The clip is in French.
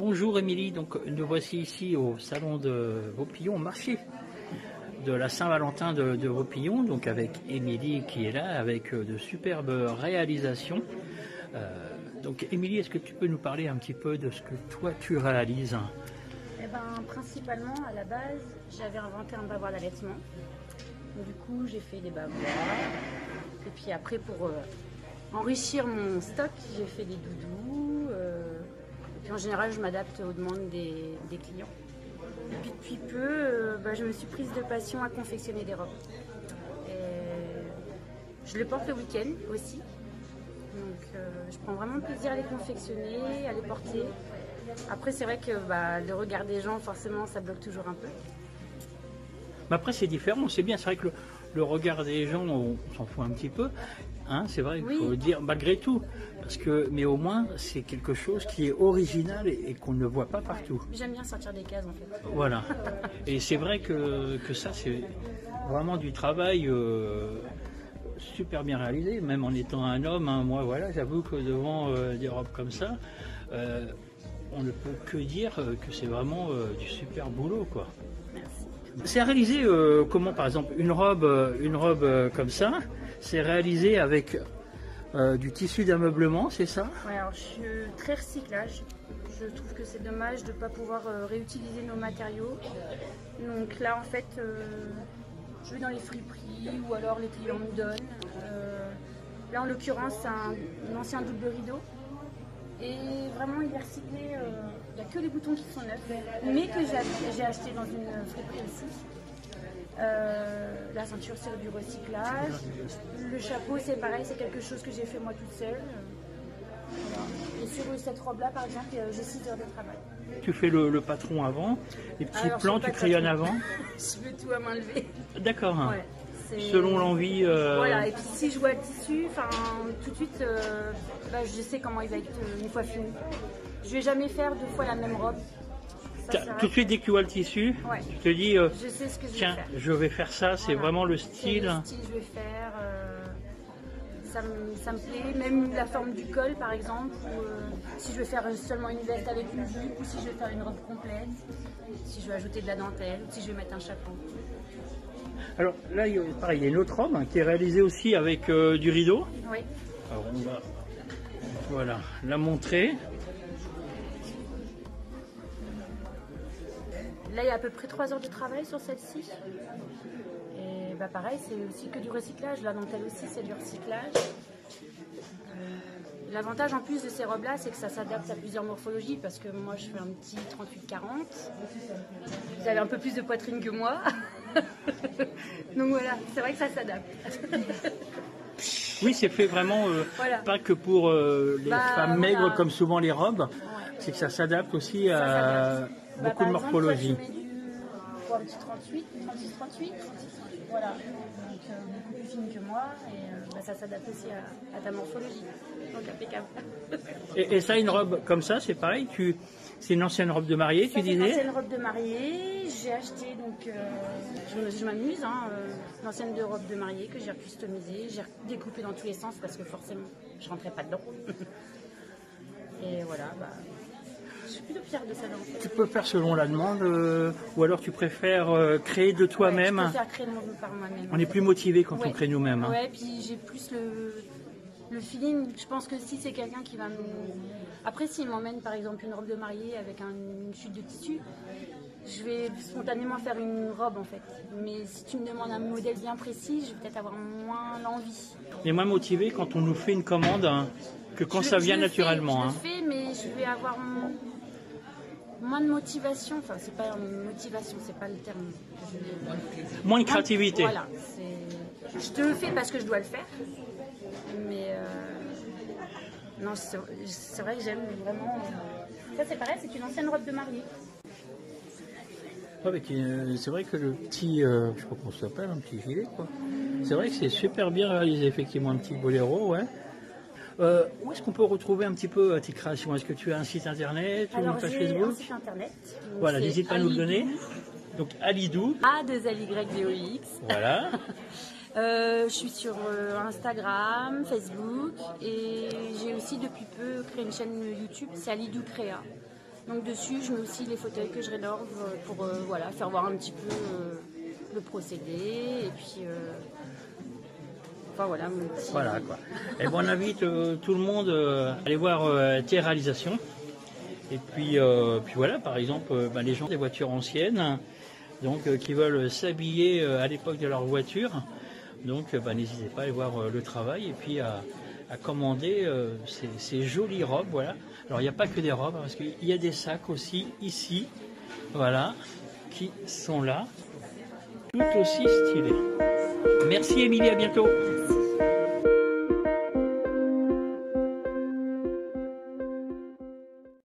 Bonjour Émilie, donc nous voici ici au salon de Vaupillon, au marché de la Saint-Valentin de Vaupillon, donc avec Émilie qui est là, avec de superbes réalisations. Donc Émilie, est-ce que tu peux nous parler un petit peu de ce que toi tu réalises? Eh ben, principalement, à la base, j'avais inventé un bavoir d'allaitement. Du coup, j'ai fait des bavoirs. Et puis après, pour enrichir mon stock, j'ai fait des doudous. Et puis en général, je m'adapte aux demandes des clients. Et puis depuis peu, je me suis prise de passion à confectionner des robes. Et je les porte le week-end aussi. Donc je prends vraiment plaisir à les confectionner, à les porter. Après, c'est vrai que le regard des gens, forcément, ça bloque toujours un peu. Mais après, c'est différent, c'est bien, c'est vrai que le regard des gens, on s'en fout un petit peu. Hein, c'est vrai, il faut dire malgré tout. Mais au moins, c'est quelque chose qui est original et qu'on ne voit pas partout. Ouais, j'aime bien sortir des cases, en fait. Voilà. Et c'est vrai que ça, c'est vraiment du travail super bien réalisé, même en étant un homme. Hein, moi, voilà, j'avoue que devant des robes comme ça, on ne peut que dire que c'est vraiment du super boulot, quoi. Merci. C'est réalisé comment, par exemple, une robe comme ça, c'est réalisé avec du tissu d'ameublement, c'est ça? Ouais, alors je suis très recyclage. Je trouve que c'est dommage de ne pas pouvoir réutiliser nos matériaux. Donc là, en fait, je vais dans les friperies ou alors les clients me donnent. Là, en l'occurrence, c'est un ancien double rideau. Et vraiment, il est recyclé. Il n'y a que les boutons qui sont neufs, mais que j'ai acheté dans une friperie aussi. La ceinture, c'est du recyclage. Le chapeau, c'est pareil, c'est quelque chose que j'ai fait moi toute seule. Voilà. Et sur cette robe-là, par exemple, j'ai 6 heures de travail. Tu fais le patron avant, les petits plans, tu crayonnes avant. Je fais tout à main levée. D'accord. Hein. Ouais, selon l'envie. Voilà, et puis si je vois le tissu, tout de suite, je sais comment il va être une fois fini. Je vais jamais faire 2 fois la même robe. Tout de suite, dès que tu vois le tissu, ouais. tu te dis, je sais ce que tiens, je vais faire ça, c'est vraiment le style. Le style que je vais faire. Ça me plaît, même la forme du col par exemple, ou si je vais faire seulement une veste avec une jupe, ou si je vais faire une robe complète, si je vais ajouter de la dentelle, ou si je vais mettre un chapeau. Alors là, pareil, il y a une autre robe qui est réalisée aussi avec du rideau. Oui. Alors on va la montrer. Là, il y a à peu près 3 heures de travail sur celle-ci. Et pareil, c'est aussi que du recyclage. La dentelle aussi, c'est du recyclage. L'avantage en plus de ces robes-là, c'est que ça s'adapte à plusieurs morphologies, parce que moi, je fais un petit 38-40. Vous avez un peu plus de poitrine que moi. Donc voilà, c'est vrai que ça s'adapte. Oui, c'est fait vraiment pas que pour les femmes maigres comme souvent les robes, c'est que ça s'adapte aussi à beaucoup de morphologie. Pour un petit 38, 36-38, voilà, donc beaucoup plus fine que moi, et ça s'adapte aussi à ta morphologie, donc impeccable. Et ça, une robe comme ça, c'est pareil, c'est une ancienne robe de mariée, tu disais? C'est une ancienne robe de mariée, j'ai acheté, donc je m'amuse, une ancienne robe de mariée que j'ai customisée, j'ai découpé dans tous les sens parce que forcément je rentrais pas dedans. Et voilà, je suis plutôt fière de ça. Tu peux faire selon la demande, ou alors tu préfères créer de toi-même? Je préfère créer par moi-même. On est plus motivé quand on crée nous-mêmes. Ouais, puis j'ai plus le feeling. Je pense que si c'est quelqu'un qui va me... Après, s'il m'emmène par exemple une robe de mariée avec une chute de tissu, je vais spontanément faire une robe en fait. Mais si tu me demandes un modèle bien précis, je vais peut-être avoir moins l'envie. On est moins motivé quand on nous fait une commande que quand ça vient naturellement. Je le fais, mais je vais avoir moins de motivation. Enfin, c'est pas une motivation, c'est pas le terme. Moins de créativité. Voilà. Je te le fais parce que je dois le faire. Mais non, c'est vrai que j'aime vraiment. Ça, c'est pareil, c'est une ancienne robe de mariée. Ouais, c'est vrai que le petit, je sais pas comment ça s'appelle, un petit gilet, quoi. C'est vrai que c'est super bien réalisé, effectivement, un petit boléro, ouais. Où est-ce qu'on peut retrouver un petit peu tes créations? Est-ce que tu as un site internet ou une page Facebook? Un site internet. Voilà, n'hésite pas à nous le donner. Donc Alidou. A2LYDOX. Voilà. Je suis sur Instagram, Facebook, et j'ai aussi depuis peu créé une chaîne YouTube, c'est Alidou Créa. Donc dessus, je mets aussi les fauteuils que je rénove pour voilà, faire voir un petit peu le procédé. Et puis, enfin voilà. Voilà quoi. Et bon, on invite tout le monde à aller voir tes réalisations. Et puis voilà, par exemple, les gens des voitures anciennes, donc qui veulent s'habiller à l'époque de leur voiture. Donc n'hésitez pas à aller voir le travail et puis à commander ces jolies robes. Voilà. Alors il n'y a pas que des robes, parce qu'il y a des sacs aussi ici, voilà, qui sont là, tout aussi stylés. Merci Émilie, à bientôt.